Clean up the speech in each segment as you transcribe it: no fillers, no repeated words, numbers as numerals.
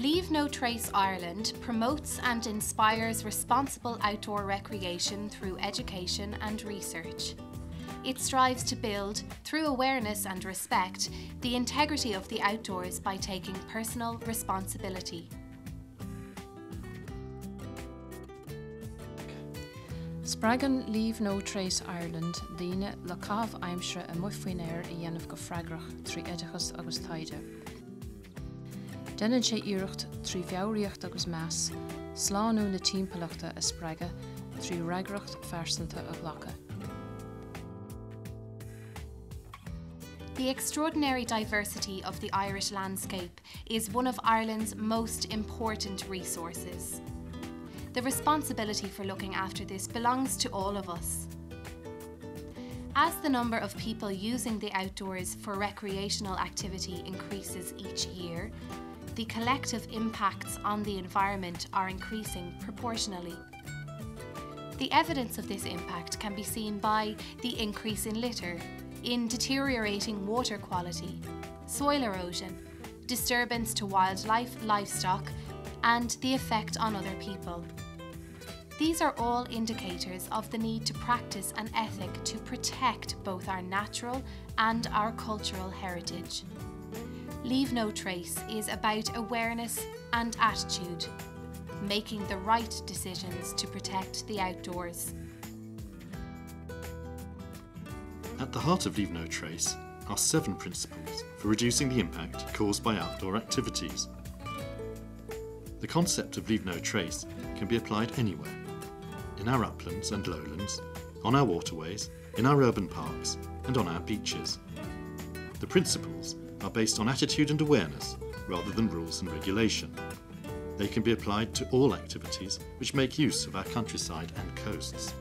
Leave No Trace Ireland promotes and inspires responsible outdoor recreation through education and research. It strives to build, through awareness and respect, the integrity of the outdoors by taking personal responsibility. Spragan Leave No Trace Ireland daoine le cabh aimsire a mufuoin air a dhéanamh go freagrach trí oideachas agus taide. Déanann sé iireacht trí bheabhraíocht agus meas, sláánú na timpeallachta a spreaga trí reagracht fearsanta a ghlacha. The extraordinary diversity of the Irish landscape is one of Ireland's most important resources. The responsibility for looking after this belongs to all of us. As the number of people using the outdoors for recreational activity increases each year, the collective impacts on the environment are increasing proportionally. The evidence of this impact can be seen by the increase in litter, in deteriorating water quality, soil erosion, disturbance to wildlife, livestock, and the effect on other people. These are all indicators of the need to practice an ethic to protect both our natural and our cultural heritage. Leave No Trace is about awareness and attitude, making the right decisions to protect the outdoors. At the heart of Leave No Trace are 7 principles for reducing the impact caused by outdoor activities. The concept of Leave No Trace can be applied anywhere, in our uplands and lowlands, on our waterways, in our urban parks, and on our beaches. The principles are based on attitude and awareness rather than rules and regulation. They can be applied to all activities which make use of our countryside and coasts.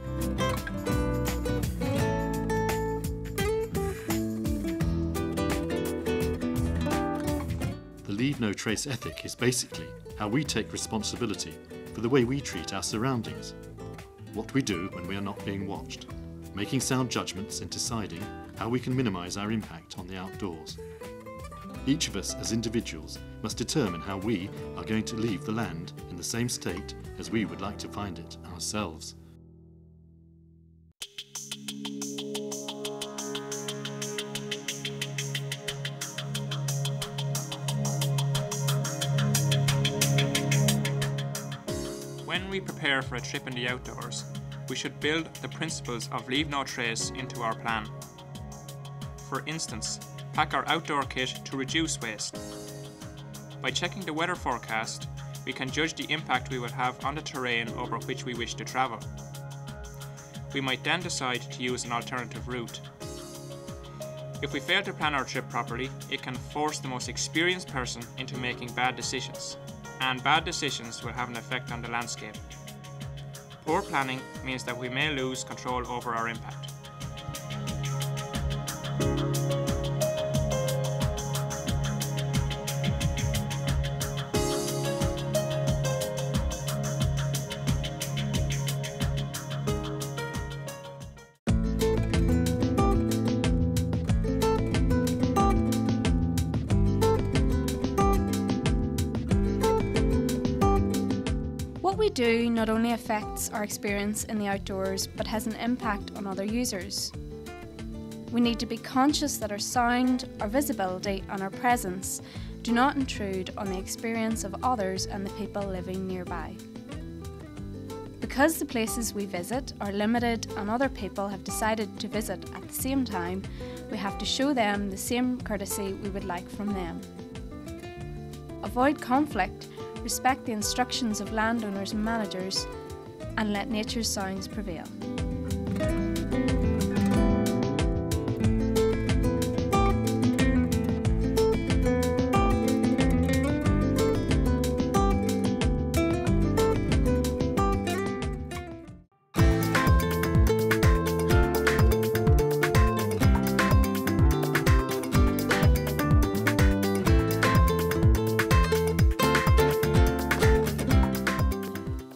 The Leave No Trace ethic is basically how we take responsibility for the way we treat our surroundings, what we do when we are not being watched, making sound judgments and deciding how we can minimise our impact on the outdoors. Each of us as individuals must determine how we are going to leave the land in the same state as we would like to find it ourselves. When we prepare for a trip in the outdoors, we should build the principles of Leave No Trace into our plan. For instance, pack our outdoor kit to reduce waste. By checking the weather forecast, we can judge the impact we will have on the terrain over which we wish to travel. We might then decide to use an alternative route. If we fail to plan our trip properly, it can force the most experienced person into making bad decisions, and bad decisions will have an effect on the landscape. Poor planning means that we may lose control over our impact. What we do not only affects our experience in the outdoors, but has an impact on other users. We need to be conscious that our sound, our visibility and our presence do not intrude on the experience of others and the people living nearby. Because the places we visit are limited and other people have decided to visit at the same time, we have to show them the same courtesy we would like from them. Avoid conflict, respect the instructions of landowners and managers, and let nature's sounds prevail.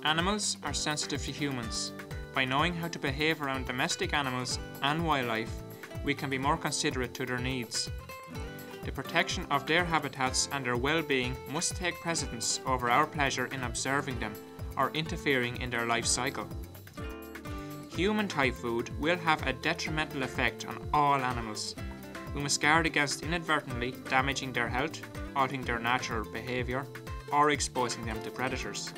Animals are sensitive to humans. By knowing how to behave around domestic animals and wildlife, we can be more considerate to their needs. The protection of their habitats and their well-being must take precedence over our pleasure in observing them or interfering in their life cycle. Human-type food will have a detrimental effect on all animals. We must guard against inadvertently damaging their health, altering their natural behaviour, or exposing them to predators.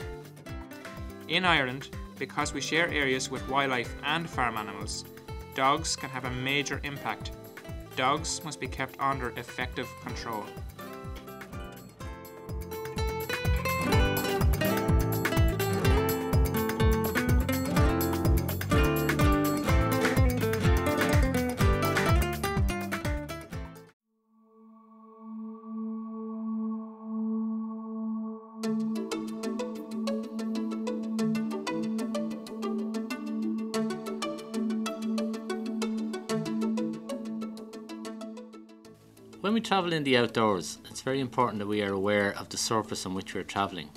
In Ireland, because we share areas with wildlife and farm animals, dogs can have a major impact. Dogs must be kept under effective control. When we travel in the outdoors, it's very important that we are aware of the surface on which we are travelling.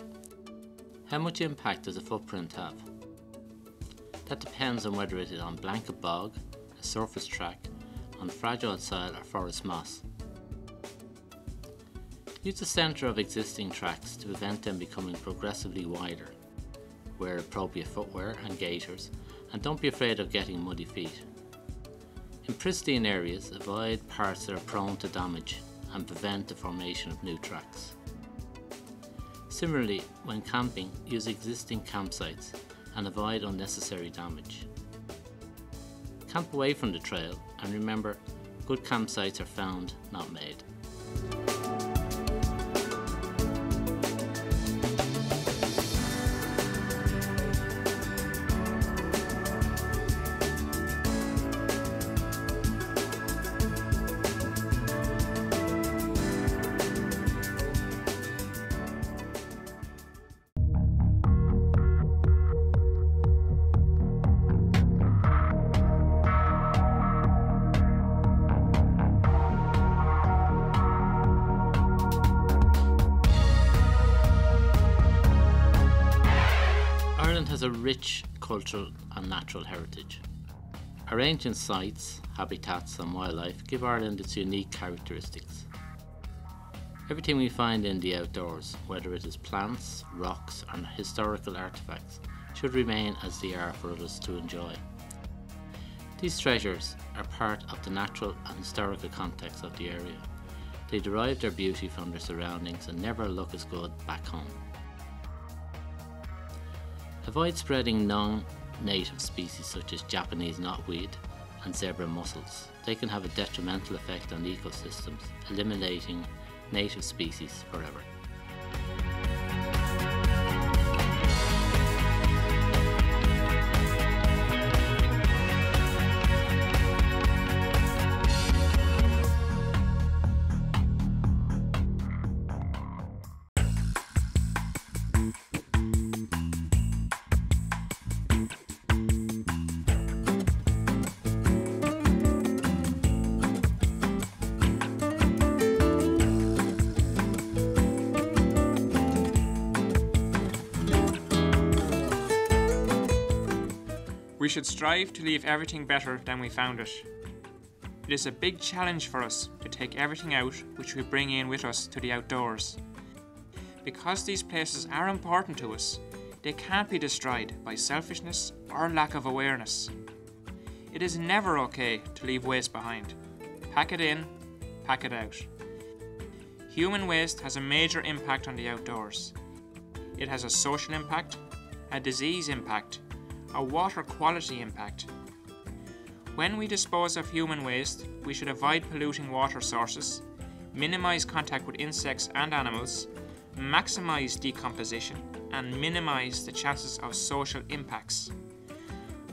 How much impact does a footprint have? That depends on whether it is on blanket bog, a surface track, on fragile soil or forest moss. Use the centre of existing tracks to prevent them becoming progressively wider. Wear appropriate footwear and gaiters, and don't be afraid of getting muddy feet. In pristine areas, avoid parts that are prone to damage and prevent the formation of new tracks. Similarly, when camping, use existing campsites and avoid unnecessary damage. Camp away from the trail, and remember, good campsites are found, not made. Ireland has a rich cultural and natural heritage. Our ancient sites, habitats and wildlife give Ireland its unique characteristics. Everything we find in the outdoors, whether it is plants, rocks or historical artefacts, should remain as they are for others to enjoy. These treasures are part of the natural and historical context of the area. They derive their beauty from their surroundings and never look as good back home. Avoid spreading non-native species such as Japanese knotweed and zebra mussels. They can have a detrimental effect on ecosystems, eliminating native species forever. We should strive to leave everything better than we found it. It is a big challenge for us to take everything out which we bring in with us to the outdoors. Because these places are important to us, they can't be destroyed by selfishness or lack of awareness. It is never okay to leave waste behind. Pack it in, pack it out. Human waste has a major impact on the outdoors. It has a social impact, a disease impact, a water quality impact. When we dispose of human waste, we should avoid polluting water sources, minimise contact with insects and animals, maximise decomposition, and minimise the chances of social impacts.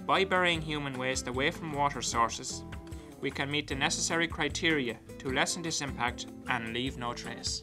By burying human waste away from water sources, we can meet the necessary criteria to lessen this impact and leave no trace.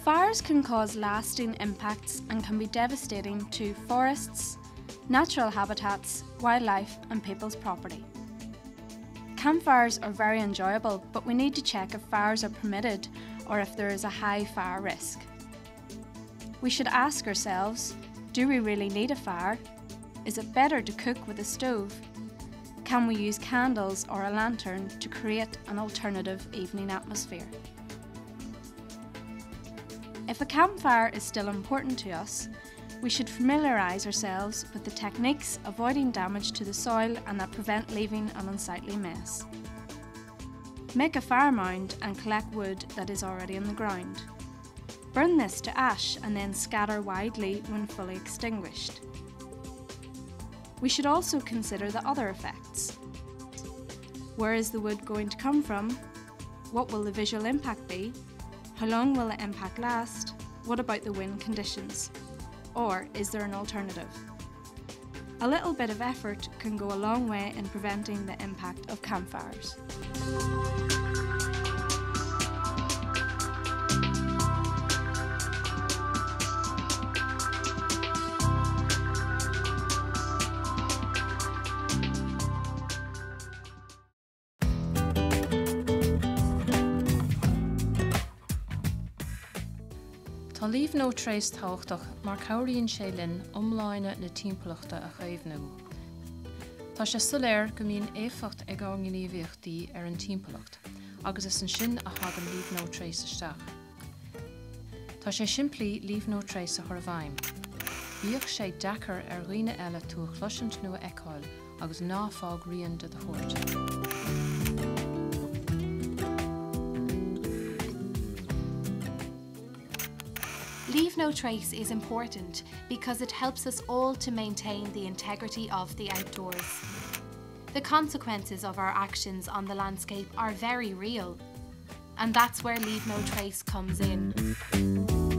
Fires can cause lasting impacts and can be devastating to forests, natural habitats, wildlife and people's property. Campfires are very enjoyable, but we need to check if fires are permitted or if there is a high fire risk. We should ask ourselves, do we really need a fire? Is it better to cook with a stove? Can we use candles or a lantern to create an alternative evening atmosphere? If a campfire is still important to us, we should familiarise ourselves with the techniques avoiding damage to the soil and that prevent leaving an unsightly mess. Make a fire mound and collect wood that is already in the ground. Burn this to ash and then scatter widely when fully extinguished. We should also consider the other effects. Where is the wood going to come from? What will the visual impact be? How long will the impact last? What about the wind conditions? Or is there an alternative? A little bit of effort can go a long way in preventing the impact of campfires. Tá Leave No Trace tábhachtach mar chabhraíonn sé linn iomláine na timpeallachta a chaomhnú. Tá sé soléir go mbíonn éifeacht ag gníomhaíochtaí ar an timpeallacht, agus is an sin a thagann Leave No Trace isteach. Tá sé simplí Leave No Trace a chur bhaim. Bíodh sé dechar ar dhaoine eile tú a chluisiint nua eicáil agus ná fág rion de thuairt. Leave No Trace is important because it helps us all to maintain the integrity of the outdoors. The consequences of our actions on the landscape are very real, and that's where Leave No Trace comes in.